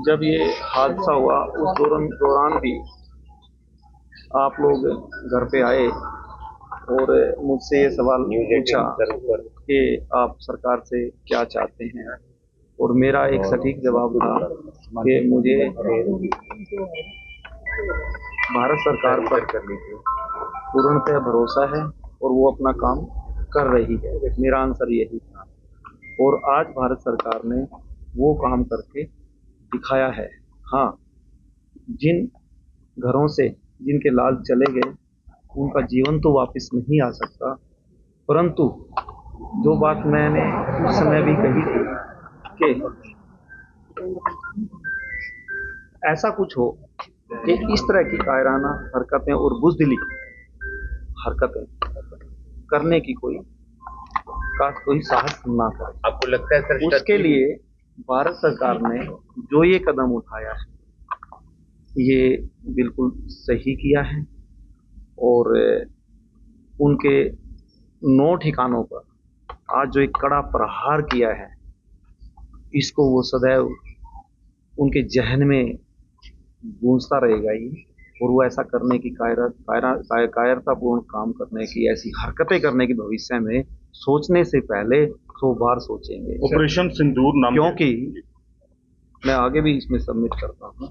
जब ये हादसा हुआ उस दौरान भी आप लोग घर पे आए और मुझसे ये सवाल पूछा कि आप सरकार से क्या चाहते हैं, और मेरा एक सटीक जवाब था कि मुझे भारत सरकार पर पूर्णतः भरोसा है और वो अपना काम कर रही है। मेरा आंसर यही था और आज भारत सरकार ने वो काम करके दिखाया है। हाँ, जिन घरों से जिनके लाल चले गए उनका जीवन तो वापस नहीं आ सकता, परंतु जो बात मैंने उस समय भी कही थी कि ऐसा कुछ हो कि इस तरह की कायराना हरकतें और बुज़दिली हरकतें करने की कोई साहस ना करे। आपको लगता है सर उसके लिए भारत सरकार ने जो ये कदम उठाया है ये बिल्कुल सही किया है और उनके 9 ठिकानों पर आज जो एक कड़ा प्रहार किया है इसको वो सदैव उनके जहन में गूंजता रहेगा ही, और वो ऐसा करने की कायरतापूर्ण काम करने की, ऐसी हरकतें करने की भविष्य में सोचने से पहले 100 बार सोचेंगे। ऑपरेशन सिंदूर नाम, क्योंकि मैं आगे भी इसमें सबमिट करता हूँ,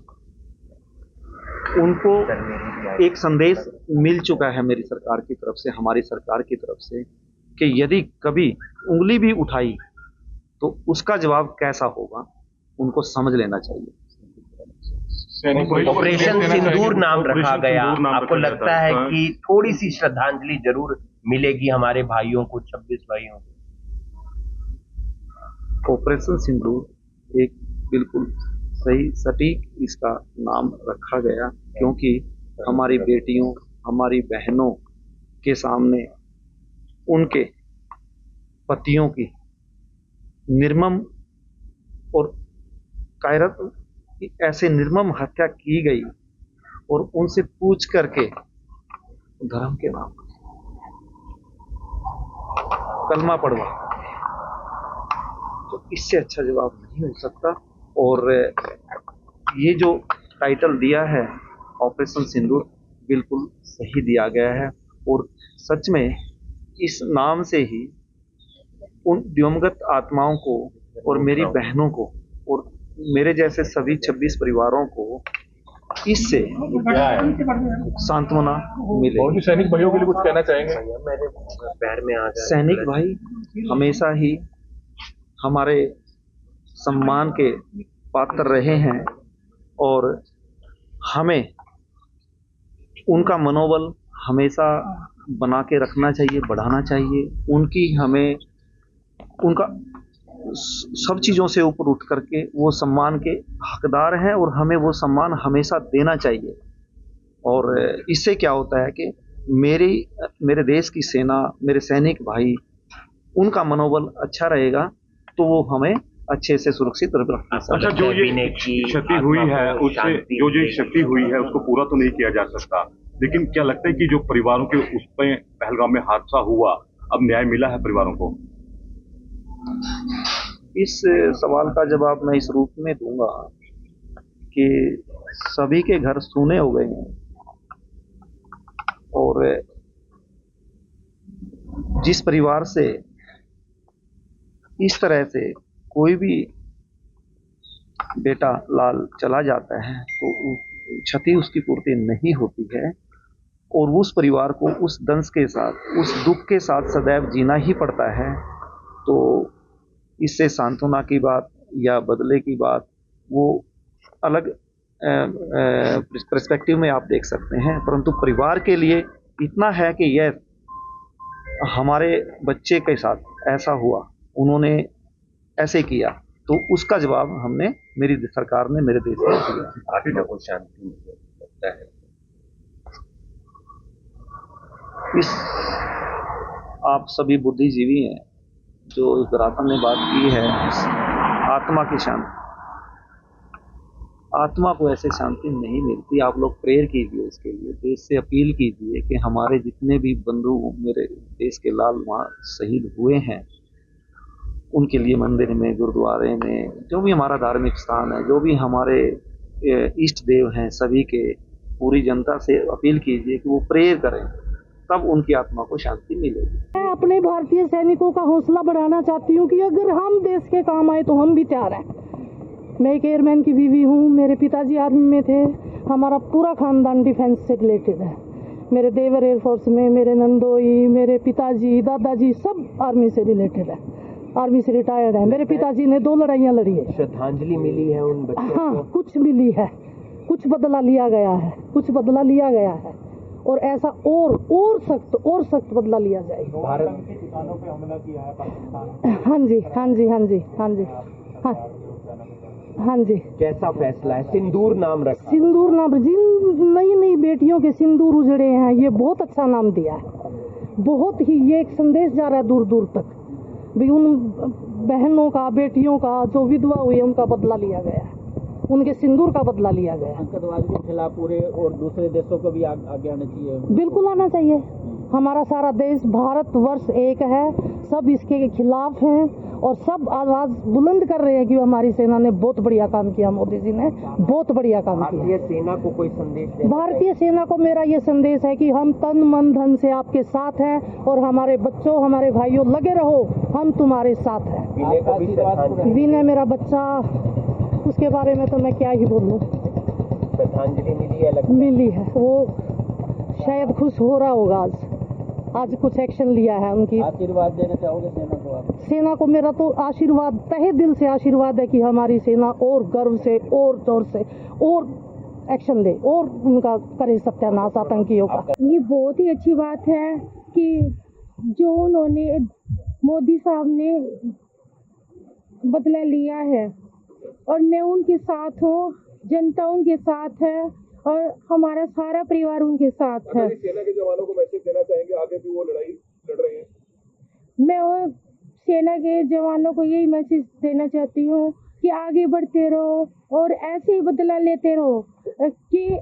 उनको एक संदेश मिल चुका है मेरी सरकार की तरफ से, हमारी सरकार की तरफ से, कि यदि कभी उंगली भी उठाई तो उसका जवाब कैसा होगा उनको समझ लेना चाहिए। ऑपरेशन सिंदूर नाम रखा गया। आपको लगता है कि थोड़ी सी श्रद्धांजलि जरूर मिलेगी हमारे भाइयों को, 26 भाइयों को? ऑपरेशन सिंदूर एक बिल्कुल सही सटीक इसका नाम रखा गया, क्योंकि हमारी बेटियों, हमारी बहनों के सामने उनके पतियों की निर्मम और कायरत ऐसे निर्मम हत्या की गई और उनसे पूछ करके धर्म के नाम कलमा पढ़वा, तो इससे अच्छा जवाब नहीं हो सकता। और ये जो टाइटल दिया है ऑपरेशन सिंदूर बिल्कुल सही दिया गया है, और सच में इस नाम से ही उन दिवंगत आत्माओं को और मेरी बहनों को और मेरे जैसे सभी 26 परिवारों को इससे सांत्वना मिले। सैनिक भाइयों के लिए कुछ कहना चाहेंगे? मेरे पैर में आ जाए। सैनिक भाई हमेशा ही हमारे सम्मान के पात्र रहे हैं और हमें उनका मनोबल हमेशा बना के रखना चाहिए, बढ़ाना चाहिए। उनका सब चीज़ों से ऊपर उठ करके वो सम्मान के हकदार हैं और हमें वो सम्मान हमेशा देना चाहिए। और इससे क्या होता है कि मेरे देश की सेना, मेरे सैनिक भाई, उनका मनोबल अच्छा रहेगा तो वो हमें अच्छे से सुरक्षित रख। अच्छा, जो ये क्षति हुई है उससे जो क्षति हुई है उसको पूरा तो नहीं किया जा सकता, लेकिन क्या लगता है कि जो परिवारों के उस पे पहलगाम में हादसा हुआ, अब न्याय मिला है परिवारों को? इस सवाल का जवाब मैं इस रूप में दूंगा कि सभी के घर सूने हो गए हैं और जिस परिवार से इस तरह से कोई भी बेटा लाल चला जाता है तो क्षति उसकी पूर्ति नहीं होती है और उस परिवार को उस दंश के साथ, उस दुख के साथ सदैव जीना ही पड़ता है। तो इससे सांत्वना की बात या बदले की बात वो अलग पर्सपेक्टिव में आप देख सकते हैं, परंतु परिवार के लिए इतना है कि यह हमारे बच्चे के साथ ऐसा हुआ, उन्होंने ऐसे किया, तो उसका जवाब मेरी सरकार ने मेरे देश में दिया। काफी लोगों को शांति लगता है। आप सभी बुद्धिजीवी हैं, जो धरातल ने बात की है आत्मा की शांति, आत्मा को ऐसे शांति नहीं मिलती। आप लोग प्रेयर कीजिए उसके लिए, देश से अपील कीजिए कि हमारे जितने भी बंधु मेरे देश के लाल वहाँ शहीद हुए हैं उनके लिए मंदिर में, गुरुद्वारे में, जो भी हमारा धार्मिक स्थान है, जो भी हमारे इष्ट देव हैं, सभी के पूरी जनता से अपील कीजिए कि वो प्रेयर करें, तब उनकी आत्मा को शांति मिलेगी। मैं अपने भारतीय सैनिकों का हौसला बढ़ाना चाहती हूँ कि अगर हम देश के काम आए तो हम भी तैयार हैं। मैं एक एयरमैन की बीवी हूँ, मेरे पिताजी आर्मी में थे, हमारा पूरा खानदान डिफेंस से रिलेटेड है। मेरे देवर एयरफोर्स में, मेरे नंदोई, मेरे पिताजी, दादाजी सब आर्मी से रिलेटेड है, आर्मी से रिटायर्ड है। मेरे पिताजी ने 2 लड़ाइयाँ लड़ी है। श्रद्धांजलि मिली है उन बच्चों को? हाँ, कुछ मिली है, कुछ बदला लिया गया है, कुछ बदला लिया गया है, और ऐसा और सख्त बदला लिया जाएगा। भारत के किसानों पे हमला किया है पाकिस्तान। हाँ जी, हाँ जी, हाँ जी, हाँ जी, हाँ हाँ जी। कैसा फैसला है? सिंदूर नाम रखा। सिंदूर नाम, जिन नई नई बेटियों के सिंदूर उजड़े हैं, ये बहुत अच्छा नाम दिया है। बहुत ही ये एक संदेश जा रहा है दूर दूर तक भी उन बहनों का, बेटियों का जो विधवा हुई है उनका बदला लिया गया है, उनके सिंदूर का बदला लिया गया है। आतंकवाद के खिलाफ पूरे और दूसरे देशों को भी आगे आना चाहिए। बिल्कुल आना चाहिए। हमारा सारा देश भारतवर्ष एक है, सब इसके खिलाफ हैं और सब आवाज बुलंद कर रहे हैं कि हमारी सेना ने बहुत बढ़िया काम किया, मोदी जी ने बहुत बढ़िया काम किया। भारतीय सेना को कोई संदेश देना भारतीय सेना को मेरा ये संदेश है कि हम तन मन धन से आपके साथ हैं और हमारे बच्चों, हमारे भाइयों, लगे रहो, हम तुम्हारे साथ हैं। विनय को भी श्रद्धांजलि। विनय मेरा बच्चा, उसके बारे में तो मैं क्या ही बोलूं। श्रद्धांजलि मिली है? मिली है, वो शायद खुश हो रहा होगा। आज कुछ एक्शन लिया है उनकी। आशीर्वाद देना चाहोगे सेना को आप? सेना को मेरा तो आशीर्वाद, तहे दिल से आशीर्वाद है कि हमारी सेना और गर्व से और जोर से और एक्शन ले और उनका करे सत्यानाश आतंकियों का। ये बहुत ही अच्छी बात है कि जो उन्होंने, मोदी साहब ने बदला लिया है और मैं उनके साथ हूँ, जनता उनके साथ है और हमारा सारा परिवार उनके साथ है। सेना के जवानों को मैसेज देना चाहेंगे, आगे भी वो लड़ाई लड़ रहे हैं? मैं वो सेना के जवानों को यही मैसेज देना चाहती हूँ कि आगे बढ़ते रहो और ऐसे ही बदला लेते रहो कि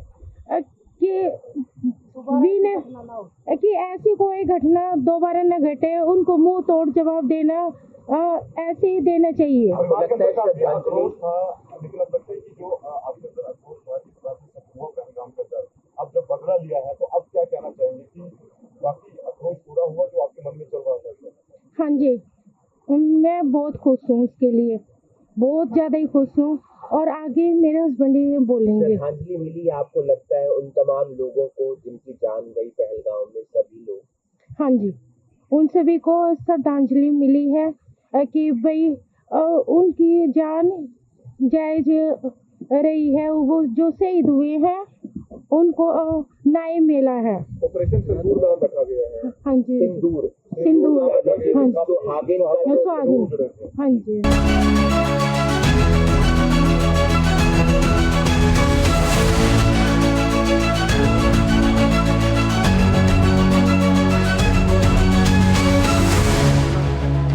ऐसी कोई घटना दोबारा न घटे, उनको मुंह तोड़ जवाब देना ऐसे ही देना चाहिए। लेकिन अब लगता है कि जो आपके अंदर आक्रोश था कि वो पहलगाम के अंदर अब जब बदला लिया है, तो अब क्या कहना चाहेंगे कि बाकी आक्रोश पूरा हुआ जो आपके मन में चल रहा था? हाँ जी, मैं बहुत खुश हूँ, उसके लिए बहुत ज्यादा ही खुश हूँ और आगे मेरे हस्बैंड ही बोलेंगे। श्रद्धांजलि मिली आपको लगता है उन तमाम लोगों को जिनकी जान गई पहलगाम में? सभी लोग? हाँ जी, उन सभी को श्रद्धांजलि मिली है कि भाई उनकी जान जायज रही है, वो जो शहीद हुए हैं उनको न्याय मिला है। ऑपरेशन सिंदूर नाम रखा गया है। हाँ जी, सिंदूर। सिंदूर, हाँ जी, तो आगे हाँ जी।